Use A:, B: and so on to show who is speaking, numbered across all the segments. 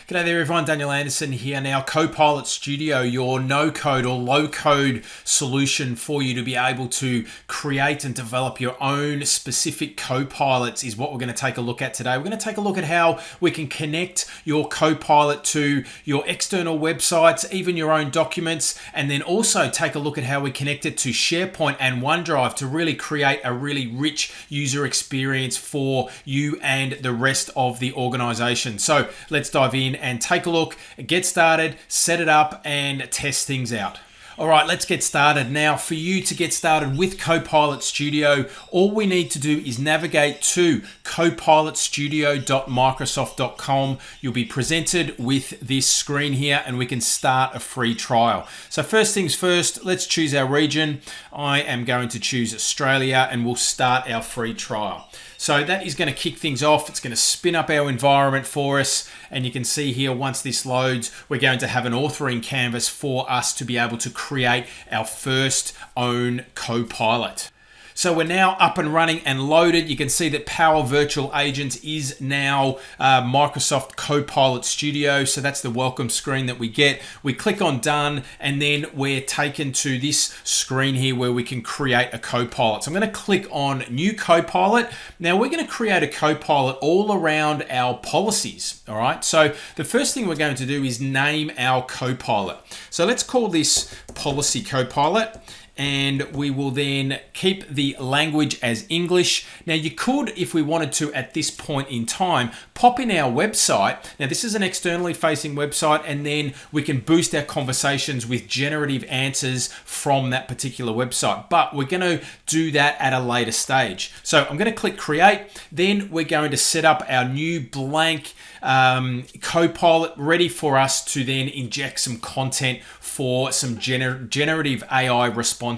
A: G'day there everyone, Daniel Anderson here. Now, Copilot Studio, your no-code or low-code solution for you to be able to create and develop your own specific Copilots is what we're going to take a look at today. We're going to take a look at how we can connect your Copilot to your external websites, even your own documents, and then also take a look at how we connect it to SharePoint and OneDrive to really create a really rich user experience for you and the rest of the organization. So let's dive in and take a look, get started, set it up, and test things out. All right, let's get started. Now, for you to get started with Copilot Studio, all we need to do is navigate to copilotstudio.microsoft.com. You'll be presented with this screen here and we can start a free trial. So first things first, let's choose our region. I am going to choose Australia and we'll start our free trial. So that is going to kick things off. It's going to spin up our environment for us. And you can see here, once this loads, we're going to have an authoring canvas for us to be able to create our first own Copilot. So we're now up and running and loaded. You can see that Power Virtual Agents is now Microsoft Copilot Studio. So that's the welcome screen that we get. We click on done and then we're taken to this screen here where we can create a Copilot. So I'm going to click on New Copilot. Now we're going to create a Copilot all around our policies. All right. So the first thing we're going to do is name our Copilot. So let's call this Policy Copilot. And we will then keep the language as English. Now you could, if we wanted to at this point in time, pop in our website. Now this is an externally facing website and then we can boost our conversations with generative answers from that particular website. But we're going to do that at a later stage. So I'm going to click create. Then we're going to set up our new blank Copilot ready for us to then inject some content for some generative AI responses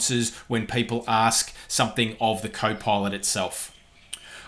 A: when people ask something of the Copilot itself.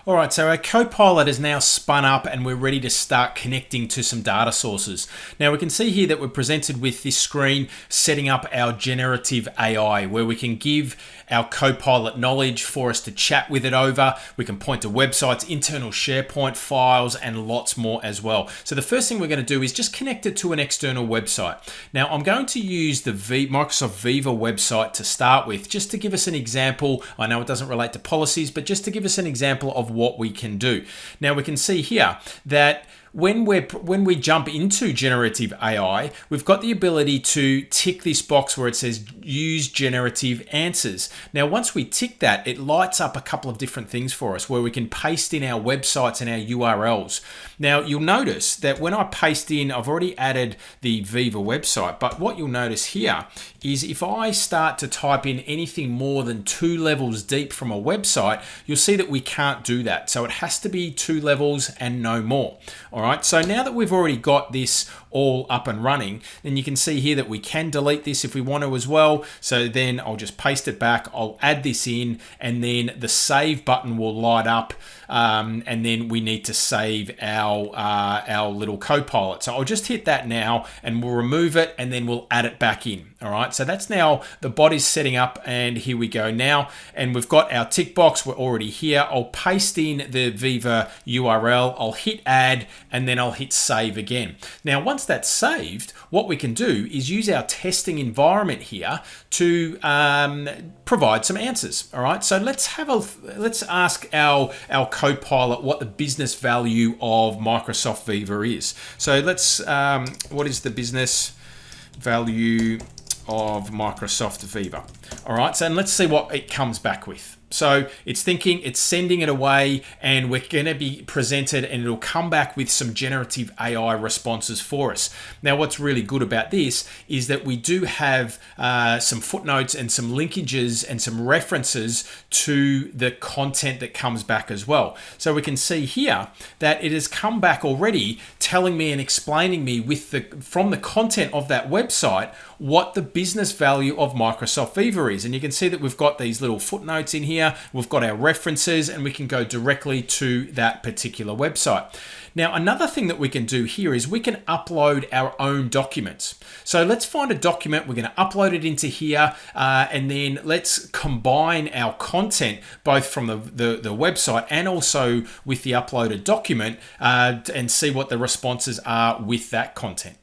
A: All right, so our Copilot is now spun up and we're ready to start connecting to some data sources. Now we can see here that we're presented with this screen setting up our generative AI where we can give our Copilot knowledge for us to chat with it over. We can point to websites, internal SharePoint files, and lots more as well. So the first thing we're going to do is just connect it to an external website. Now I'm going to use the Microsoft Viva website to start with, just to give us an example. I know it doesn't relate to policies, but just to give us an example of what we can do. Now we can see here that when we jump into generative AI, we've got the ability to tick this box where it says use generative answers. Now, once we tick that, it lights up a couple of different things for us where we can paste in our websites and our URLs. Now, you'll notice that when I paste in, I've already added the Viva website, but what you'll notice here is if I start to type in anything more than 2 levels deep from a website, you'll see that we can't do that. So it has to be 2 levels and no more. All right, so now that we've already got this all up and running, then you can see here that we can delete this if we want to as well. So then I'll just paste it back, I'll add this in, and then the save button will light up, and then we need to save our little Copilot. So I'll just hit that now and we'll remove it and then we'll add it back in. All right, so that's now the body's setting up and here we go now. And we've got our tick box, we're already here. I'll paste in the Viva URL, I'll hit add, and then I'll hit save again. Now, once that's saved, what we can do is use our testing environment here to provide some answers. All right, so let's ask our Copilot what the business value of Microsoft Viva is. So let's, what is the business value of Microsoft Viva? All right, so let's see what it comes back with. So it's thinking, it's sending it away, and we're going to be presented and it'll come back with some generative AI responses for us. Now, what's really good about this is that we do have some footnotes and some linkages and some references to the content that comes back as well. So we can see here that it has come back already telling me and explaining me from the content of that website what the business value of Microsoft Viva is. And you can see that we've got these little footnotes in here here. We've got our references and we can go directly to that particular website. Now, another thing that we can do here is we can upload our own documents. So let's find a document. We're going to upload it into here and then let's combine our content both from the website and also with the uploaded document and see what the responses are with that content.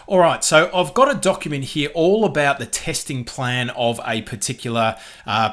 A: All right, so I've got a document here all about the testing plan of a particular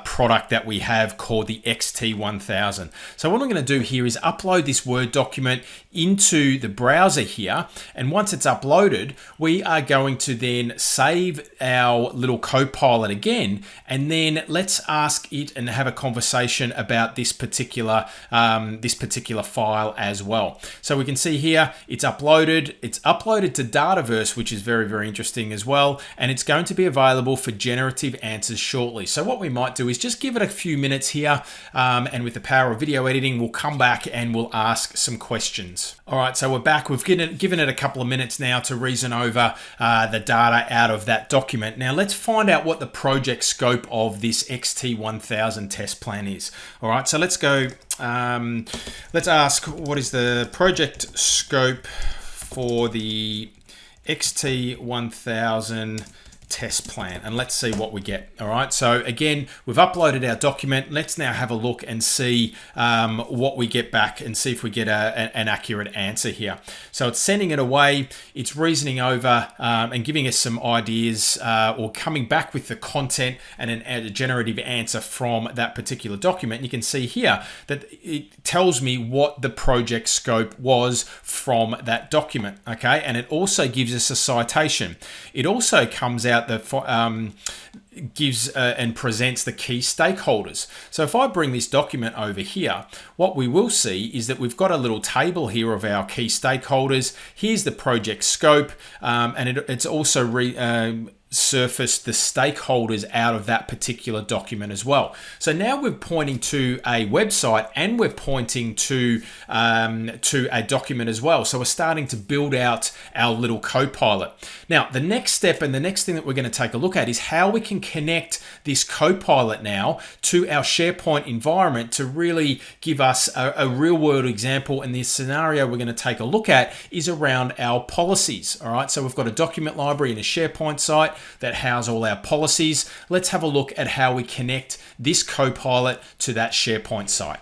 A: product that we have called the XT1000. So what I'm going to do here is upload this Word document into the browser here. And once it's uploaded, we are going to then save our little Copilot again. And then let's ask it and have a conversation about this particular file as well. So we can see here, it's uploaded. It's uploaded to Dataverse, which is very, very interesting as well. And it's going to be available for generative answers shortly. So what we might do is just give it a few minutes here. And with the power of video editing, we'll come back and we'll ask some questions. All right, so we're back. We've given it a couple of minutes now to reason over the data out of that document. Now let's find out what the project scope of this XT1000 test plan is. All right, so let's go, let's ask what is the project scope for the XT1000 test plan, and let's see what we get. All right, so again, we've uploaded our document. Let's now have a look and see what we get back and see if we get an accurate answer here. So it's sending it away, it's reasoning over and giving us some ideas or coming back with the content and a generative answer from that particular document. And you can see here that it tells me what the project scope was from that document, okay? And it also gives us a citation. It also comes out gives and presents the key stakeholders. So if I bring this document over here, what we will see is that we've got a little table here of our key stakeholders. Here's the project scope, and it's also surfaced the stakeholders out of that particular document as well. So now we're pointing to a website and we're pointing to a document as well. So we're starting to build out our little Copilot. Now, the next step and the next thing that we're going to take a look at is how we can connect this Copilot now to our SharePoint environment to really give us a real world example. And the scenario we're going to take a look at is around our policies. All right, so we've got a document library and a SharePoint site that house all our policies. Let's have a look at how we connect this Copilot to that SharePoint site.